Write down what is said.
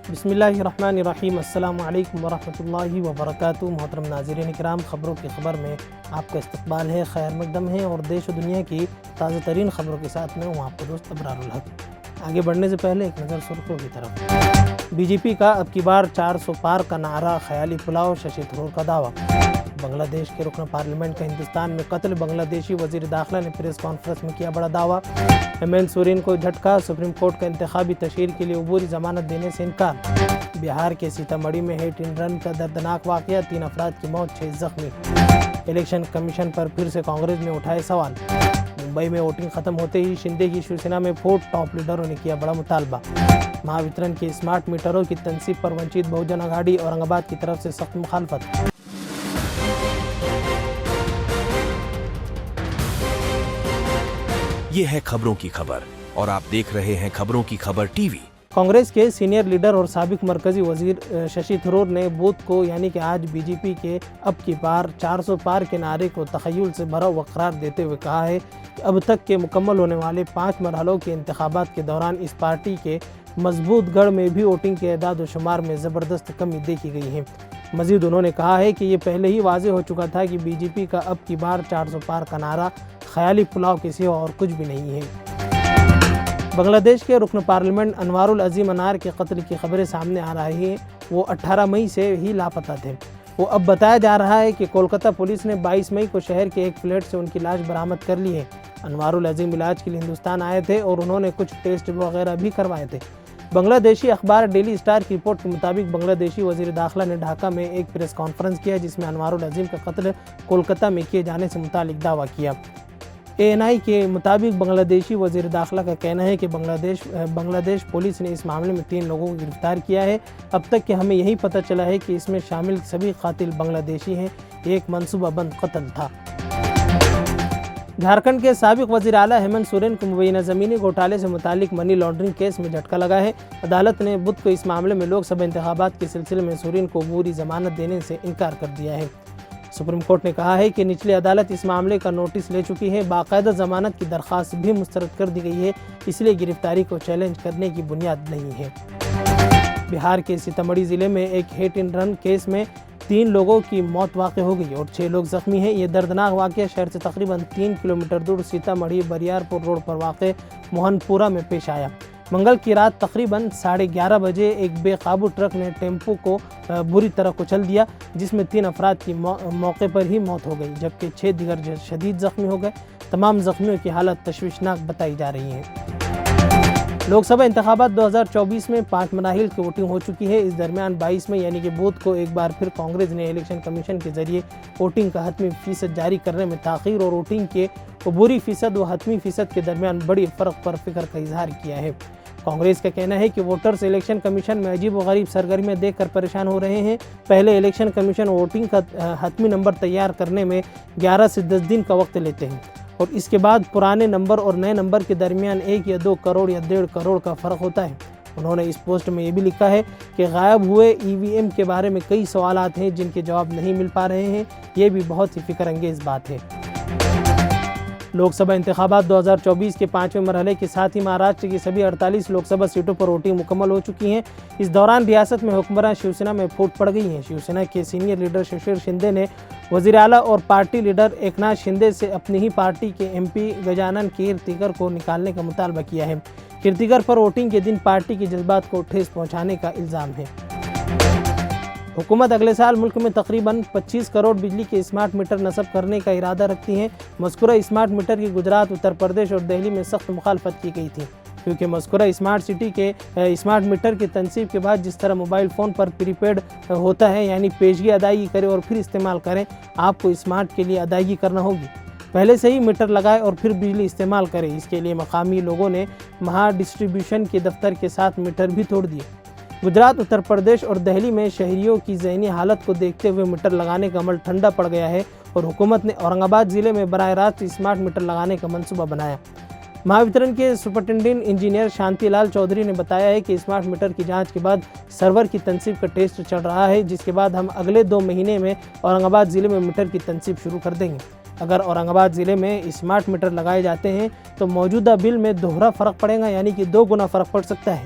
بسم اللہ الرحمن الرحیم۔ السلام علیکم ورحمۃ اللہ وبرکاتہ۔ محترم ناظرین کرام، خبروں کی خبر میں آپ کا استقبال ہے، خیر مقدم ہے اور دیش و دنیا کی تازہ ترین خبروں کے ساتھ میں ہوں آپ کو دوست ابرار الحق۔ آگے بڑھنے سے پہلے ایک نظر سرخیوں کی طرف۔ بی جے پی کا اب کی بار 400 پار کا نعرہ، خیالی پلاؤ، ششی تھرور کا دعویٰ۔ بنگلہ دیش کے رکن پارلیمنٹ کا ہندوستان میں قتل، بنگلہ دیشی وزیر داخلہ نے پریس کانفرنس میں کیا بڑا دعویٰ۔ ہیمنت سورین کو جھٹکا، سپریم کورٹ کا انتخابی تشہیر کے لیے عبوری ضمانت دینے سے انکار۔ بہار کے سیتامڑھی میں ہٹ اینڈ رن کا دردناک واقعہ، 3 افراد کی موت، 6 زخمی۔ الیکشن کمیشن پر پھر سے کانگریس نے اٹھائے سوال۔ ممبئی میں ووٹنگ ختم ہوتے ہی شندے کی شیوسینا میں پھوٹ، ٹاپ لیڈروں نے کیا بڑا مطالبہ۔ مہا وترن کے اسمارٹ میٹروں کی تنصیب پر ونچت بہوجن اگاڑی اورنگ آباد کی طرف سے سخت مخالفت۔ یہ ہے خبروں کی خبر اور آپ دیکھ رہے ہیں خبروں کی خبر ٹی وی۔ کانگریس کے سینئر لیڈر اور سابق مرکزی وزیر ششی تھرور نے بدھ کو یعنی کہ آج بی جے پی کے اب کی بار 400 پار کے نعرے کو تخیل سے بھرا ہوا قرار دیتے ہوئے کہا ہے کہ اب تک کے مکمل ہونے والے 5 مرحلوں کے انتخابات کے دوران اس پارٹی کے مضبوط گڑھ میں بھی ووٹنگ کے اعداد و شمار میں زبردست کمی دیکھی گئی ہے۔ مزید انہوں نے کہا ہے کہ یہ پہلے ہی واضح ہو چکا تھا کہ بی جے پی کا اب کی بار 400 پار کا نعرہ خیالی پلاؤ کے سوا اور کچھ بھی نہیں ہے۔ بنگلہ دیش کے رکن پارلیمنٹ انوار العظیم انار کے قتل کی خبریں سامنے آ رہی ہیں۔ وہ 18 مئی سے ہی لاپتہ تھے۔ وہ اب بتایا جا رہا ہے کہ کولکتہ پولیس نے 22 مئی کو شہر کے ایک فلیٹ سے ان کی لاش برآمد کر لی ہے۔ انوار العظیم علاج کے لیے ہندوستان آئے تھے اور انہوں نے کچھ ٹیسٹ وغیرہ بھی کروائے تھے۔ بنگلہ دیشی اخبار ڈیلی اسٹار کی رپورٹ کے مطابق بنگلہ دیشی وزیر داخلہ نے ڈھاکہ میں ایک پریس کانفرنس کیا جس میں انوار العظیم کا قتل کولکتہ میں کیے جانے سے متعلق دعویٰ کیا۔ ANI کے مطابق بنگلہ دیشی وزیر داخلہ کا کہنا ہے کہ بنگلہ دیش پولیس نے اس معاملے میں 3 لوگوں کو گرفتار کیا ہے۔ اب تک کہ ہمیں یہی پتہ چلا ہے کہ اس میں شامل سبھی قاتل بنگلہ دیشی ہیں۔ ایک منصوبہ بند قتل تھا۔ جھارکھنڈ کے سابق وزیر اعلیٰ ہیمنت سورین کو مبینہ زمینی گھوٹالے سے متعلق منی لانڈرنگ کیس میں جھٹکا لگا ہے۔ عدالت نے بدھ کو اس معاملے میں لوک سبھا انتخابات کے سلسلے میں سورین کو عبوری ضمانت دینے سے انکار کر دیا ہے۔ سپریم کورٹ نے کہا ہے کہ نچلی عدالت اس معاملے کا نوٹس لے چکی ہے، باقاعدہ ضمانت کی درخواست بھی مسترد کر دی گئی ہے، اس لیے گرفتاری کو چیلنج کرنے کی بنیاد نہیں ہے۔ بہار کے سیتامڑھی ضلع میں ایک ہٹ اینڈ رن کیس میں 3 لوگوں کی موت واقع ہو گئی اور 6 لوگ زخمی ہیں۔ یہ دردناک واقعہ شہر سے تقریباً 3 کلومیٹر دور سیتامڑھی بریارپور روڈ پر واقع موہن پورہ میں پیش آیا۔ منگل کی رات تقریباً 11:30 بجے ایک بے قابو ٹرک نے ٹیمپو کو بری طرح کچل دیا جس میں 3 افراد کی موقع پر ہی موت ہو گئی جبکہ 6 دیگر شدید زخمی ہو گئے۔ تمام زخمیوں کی حالت تشویشناک بتائی جا رہی ہے۔ لوک سبھا انتخابات 2024 میں 5 مراحل کی ووٹنگ ہو چکی ہے۔ اس درمیان 22 مئی یعنی کہ بدھ کو ایک بار پھر کانگریس نے الیکشن کمیشن کے ذریعے ووٹنگ کا حتمی فیصد جاری کرنے میں تاخیر اور ووٹنگ کے عبوری فیصد و حتمی فیصد کے درمیان بڑی فرق پر فکر کا اظہار کیا ہے۔ کانگریس کا کہنا ہے کہ ووٹرز الیکشن کمیشن میں عجیب و غریب سرگرمیاں دیکھ کر پریشان ہو رہے ہیں۔ پہلے الیکشن کمیشن ووٹنگ کا حتمی نمبر تیار کرنے میں 11 سے 10 دن کا وقت لیتے ہیں اور اس کے بعد پرانے نمبر اور نئے نمبر کے درمیان 1 یا 2 کروڑ یا 1.5 کروڑ کا فرق ہوتا ہے۔ انہوں نے اس پوسٹ میں یہ بھی لکھا ہے کہ غائب ہوئے EVM کے بارے میں کئی سوالات ہیں جن کے جواب نہیں مل پا رہے ہیں۔ یہ بھی بہت ہی فکر انگیز بات ہے۔ لوک سبھا انتخابات 2024 کے 5ویں مرحلے کے ساتھ ہی مہاراشٹر کی سبھی 48 لوک سبھا سیٹوں پر ووٹنگ مکمل ہو چکی ہیں۔ اس دوران ریاست میں حکمراں شیوسینا میں پھوٹ پڑ گئی ہے۔ شیوسینا کے سینئر لیڈر ششیر شندے نے وزیر اعلیٰ اور پارٹی لیڈر ایکناتھ شندے سے اپنی ہی پارٹی کے MP گجانن کیرتیکر کو نکالنے کا مطالبہ کیا ہے۔ کیرتیکر پر ووٹنگ کے دن پارٹی کے جذبات کو ٹھیس پہنچانے کا الزام ہے۔ حکومت اگلے سال ملک میں تقریباً 25 کروڑ بجلی کے اسمارٹ میٹر نصب کرنے کا ارادہ رکھتی ہے۔ مذکورہ اسمارٹ میٹر کی گجرات، اتر پردیش اور دہلی میں سخت مخالفت کی گئی تھی کیونکہ مذکورہ اسمارٹ سٹی کے اسمارٹ میٹر کی تنصیب کے بعد جس طرح موبائل فون پر پری پیڈ ہوتا ہے یعنی پیشگی ادائیگی کریں اور پھر استعمال کریں، آپ کو اسمارٹ کے لیے ادائیگی کرنا ہوگی۔ پہلے سے ہی میٹر لگائے اور پھر بجلی استعمال کریں۔ اس کے لیے مقامی لوگوں نے مہا ڈسٹریبیوشن کے دفتر کے ساتھ میٹر بھی توڑ دیے۔ گجرات، اتر پردیش اور دہلی میں شہریوں کی ذہنی حالت کو دیکھتے ہوئے میٹر لگانے کا عمل ٹھنڈا پڑ گیا ہے اور حکومت نے اورنگ آباد ضلع میں براہ راست اسمارٹ میٹر لگانے کا منصوبہ بنایا۔ مہا وترن کے سپرنٹینڈنٹ انجینئر شانتی لال چودھری نے بتایا ہے کہ اسمارٹ میٹر کی جانچ کے بعد سرور کی تنصیب کا ٹیسٹ چل رہا ہے جس کے بعد ہم اگلے 2 مہینے میں اورنگ آباد ضلع میں میٹر کی تنصیب شروع کر دیں گے۔ اگر اورنگ آباد ضلع میں اسمارٹ میٹر لگائے جاتے ہیں تو موجودہ بل میں دوہرا فرق پڑے گا یعنی کہ 2 گنا فرق پڑ سکتا ہے